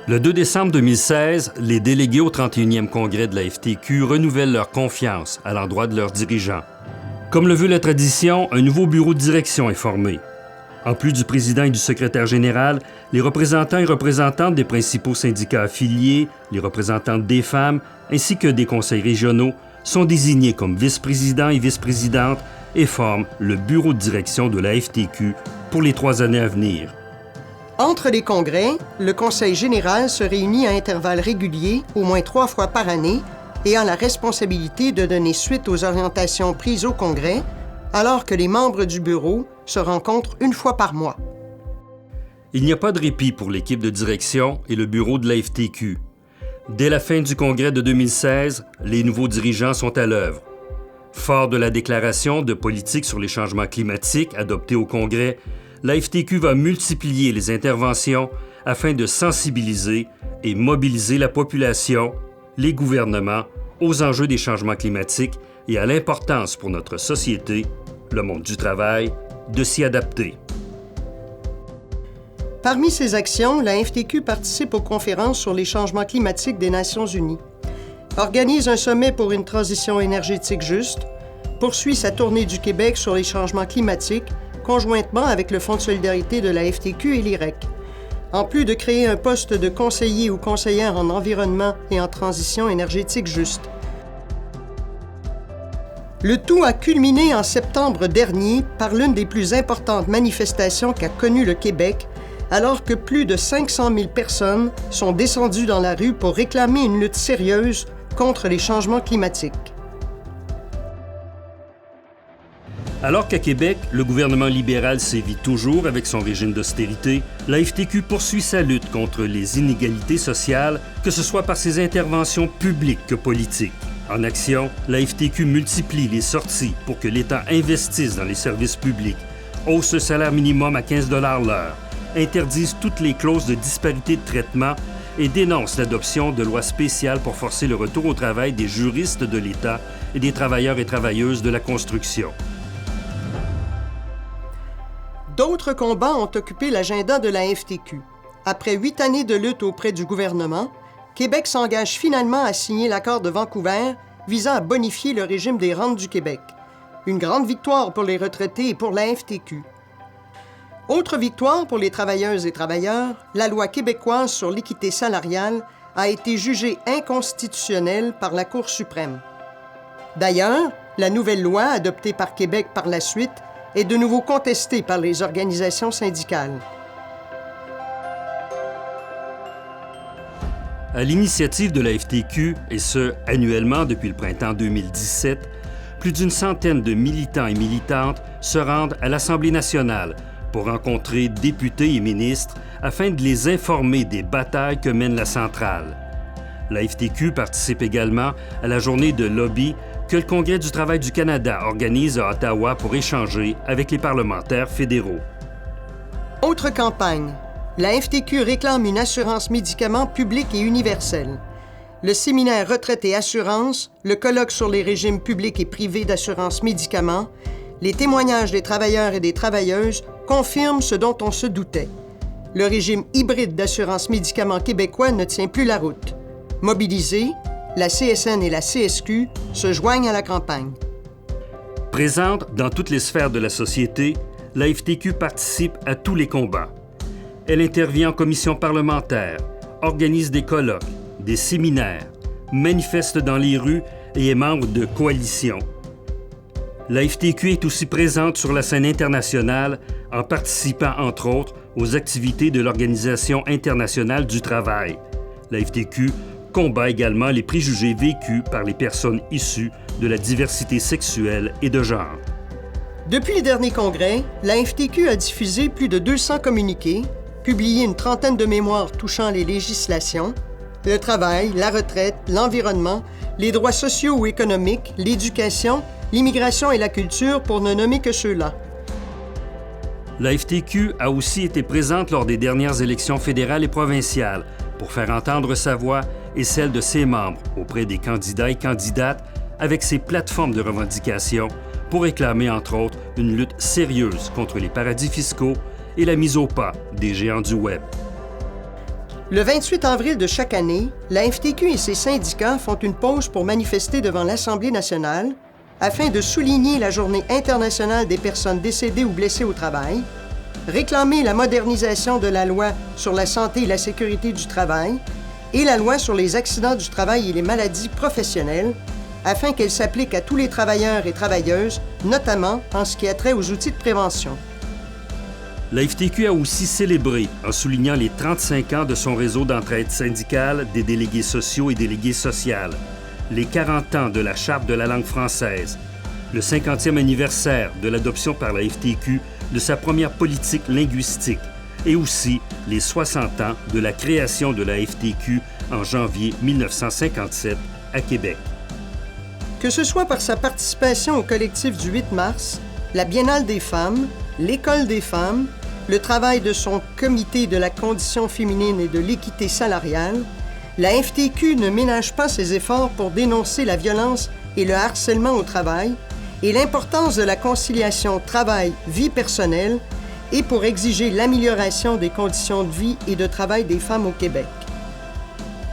Le 2 décembre 2016, les délégués au 31e congrès de la FTQ renouvellent leur confiance à l'endroit de leurs dirigeants. Comme le veut la tradition, un nouveau bureau de direction est formé. En plus du président et du secrétaire général, les représentants et représentantes des principaux syndicats affiliés, les représentantes des femmes, ainsi que des conseils régionaux sont désignés comme vice-présidents et vice-présidentes et forment le bureau de direction de la FTQ pour les 3 années à venir. Entre les congrès, le Conseil général se réunit à intervalles réguliers, au moins 3 fois par année, et a la responsabilité de donner suite aux orientations prises au congrès, alors que les membres du bureau se rencontrent 1 fois par mois. Il n'y a pas de répit pour l'équipe de direction et le bureau de la FTQ. Dès la fin du congrès de 2016, les nouveaux dirigeants sont à l'œuvre. Fort de la déclaration de politique sur les changements climatiques adoptée au congrès, la FTQ va multiplier les interventions afin de sensibiliser et mobiliser la population, les gouvernements, aux enjeux des changements climatiques et à l'importance pour notre société, le monde du travail, de s'y adapter. Parmi ces actions, la FTQ participe aux conférences sur les changements climatiques des Nations unies, organise un sommet pour une transition énergétique juste, poursuit sa tournée du Québec sur les changements climatiques conjointement avec le Fonds de solidarité de la FTQ et l'IREC. En plus de créer un poste de conseiller ou conseillère en environnement et en transition énergétique juste. Le tout a culminé en septembre dernier par l'une des plus importantes manifestations qu'a connues le Québec, alors que plus de 500 000 personnes sont descendues dans la rue pour réclamer une lutte sérieuse contre les changements climatiques. Alors qu'à Québec, le gouvernement libéral sévit toujours avec son régime d'austérité, la FTQ poursuit sa lutte contre les inégalités sociales, que ce soit par ses interventions publiques que politiques. En action, la FTQ multiplie les sorties pour que l'État investisse dans les services publics, hausse le salaire minimum à 15 $ l'heure, interdise toutes les clauses de disparité de traitement et dénonce l'adoption de lois spéciales pour forcer le retour au travail des juristes de l'État et des travailleurs et travailleuses de la construction. D'autres combats ont occupé l'agenda de la FTQ. Après 8 années de lutte auprès du gouvernement, Québec s'engage finalement à signer l'accord de Vancouver visant à bonifier le régime des rentes du Québec. Une grande victoire pour les retraités et pour la FTQ. Autre victoire pour les travailleuses et travailleurs, la loi québécoise sur l'équité salariale a été jugée inconstitutionnelle par la Cour suprême. D'ailleurs, la nouvelle loi adoptée par Québec par la suite est de nouveau contestée par les organisations syndicales. À l'initiative de la FTQ, et ce, annuellement depuis le printemps 2017, plus d'une centaine de militants et militantes se rendent à l'Assemblée nationale pour rencontrer députés et ministres afin de les informer des batailles que mène la centrale. La FTQ participe également à la journée de lobby que le Congrès du travail du Canada organise à Ottawa pour échanger avec les parlementaires fédéraux. Autre campagne. La FTQ réclame une assurance médicaments publique et universelle. Le séminaire Retraite et assurance, le colloque sur les régimes publics et privés d'assurance médicaments, les témoignages des travailleurs et des travailleuses confirment ce dont on se doutait. Le régime hybride d'assurance médicaments québécois ne tient plus la route. Mobilisés, la CSN et la CSQ se joignent à la campagne. Présente dans toutes les sphères de la société, la FTQ participe à tous les combats. Elle intervient en commission parlementaire, organise des colloques, des séminaires, manifeste dans les rues et est membre de coalitions. La FTQ est aussi présente sur la scène internationale en participant, entre autres, aux activités de l'Organisation internationale du travail. La FTQ combat également les préjugés vécus par les personnes issues de la diversité sexuelle et de genre. Depuis les derniers congrès, la FTQ a diffusé plus de 200 communiqués, publié une trentaine de mémoires touchant les législations, le travail, la retraite, l'environnement, les droits sociaux ou économiques, l'éducation, l'immigration et la culture, pour ne nommer que ceux-là. La FTQ a aussi été présente lors des dernières élections fédérales et provinciales pour faire entendre sa voix et celle de ses membres auprès des candidats et candidates avec ses plateformes de revendication pour réclamer, entre autres, une lutte sérieuse contre les paradis fiscaux et la mise au pas des géants du Web. Le 28 avril de chaque année, la FTQ et ses syndicats font une pause pour manifester devant l'Assemblée nationale afin de souligner la Journée internationale des personnes décédées ou blessées au travail, réclamer la modernisation de la loi sur la santé et la sécurité du travail et la loi sur les accidents du travail et les maladies professionnelles, afin qu'elle s'applique à tous les travailleurs et travailleuses, notamment en ce qui a trait aux outils de prévention. La FTQ a aussi célébré en soulignant les 35 ans de son réseau d'entraide syndicale des délégués sociaux et déléguées sociales, les 40 ans de la Charte de la langue française, le 50e anniversaire de l'adoption par la FTQ de sa première politique linguistique et aussi les 60 ans de la création de la FTQ en janvier 1957 à Québec. Que ce soit par sa participation au collectif du 8 mars, la Biennale des femmes, l'École des femmes, le travail de son comité de la condition féminine et de l'équité salariale, la FTQ ne ménage pas ses efforts pour dénoncer la violence et le harcèlement au travail et l'importance de la conciliation travail-vie personnelle et pour exiger l'amélioration des conditions de vie et de travail des femmes au Québec.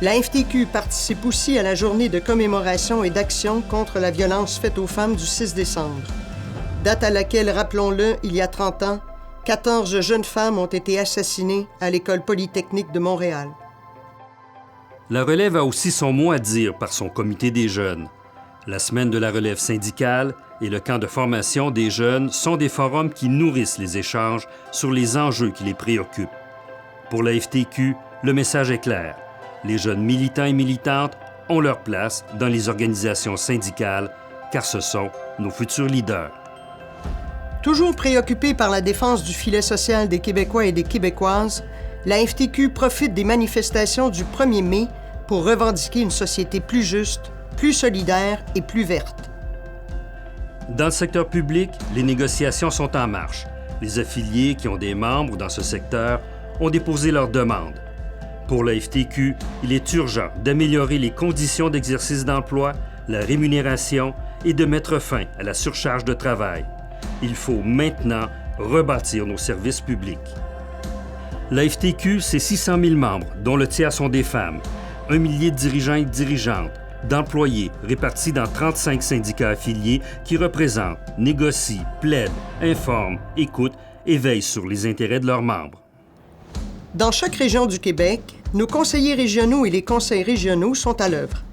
La FTQ participe aussi à la journée de commémoration et d'action contre la violence faite aux femmes du 6 décembre, date à laquelle, rappelons-le, il y a 30 ans, 14 jeunes femmes ont été assassinées à l'École polytechnique de Montréal. La relève a aussi son mot à dire par son comité des jeunes. La semaine de la relève syndicale et le camp de formation des jeunes sont des forums qui nourrissent les échanges sur les enjeux qui les préoccupent. Pour la FTQ, le message est clair. Les jeunes militants et militantes ont leur place dans les organisations syndicales, car ce sont nos futurs leaders. Toujours préoccupée par la défense du filet social des Québécois et des Québécoises, la FTQ profite des manifestations du 1er mai pour revendiquer une société plus juste, plus solidaire et plus verte. Dans le secteur public, les négociations sont en marche. Les affiliés qui ont des membres dans ce secteur ont déposé leurs demandes. Pour la FTQ, il est urgent d'améliorer les conditions d'exercice d'emploi, la rémunération et de mettre fin à la surcharge de travail. Il faut maintenant rebâtir nos services publics. La FTQ, c'est 600 000 membres, dont le tiers sont des femmes, 1 millier de dirigeants et de dirigeantes, d'employés répartis dans 35 syndicats affiliés qui représentent, négocient, plaident, informent, écoutent et veillent sur les intérêts de leurs membres. Dans chaque région du Québec, nos conseillers régionaux et les conseils régionaux sont à l'œuvre.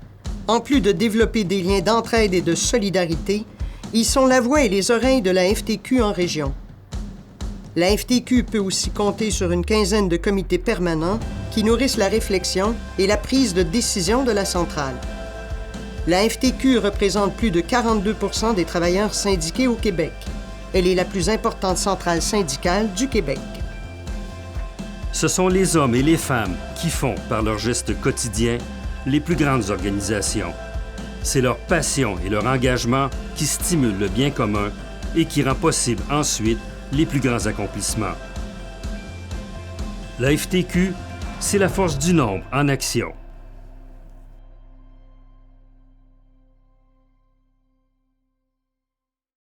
En plus de développer des liens d'entraide et de solidarité, ils sont la voix et les oreilles de la FTQ en région. La FTQ peut aussi compter sur une quinzaine de comités permanents qui nourrissent la réflexion et la prise de décision de la centrale. La FTQ représente plus de 42 % des travailleurs syndiqués au Québec. Elle est la plus importante centrale syndicale du Québec. Ce sont les hommes et les femmes qui font, par leurs gestes quotidiens, les plus grandes organisations. C'est leur passion et leur engagement qui stimulent le bien commun et qui rend possible ensuite les plus grands accomplissements. La FTQ, c'est la force du nombre en action.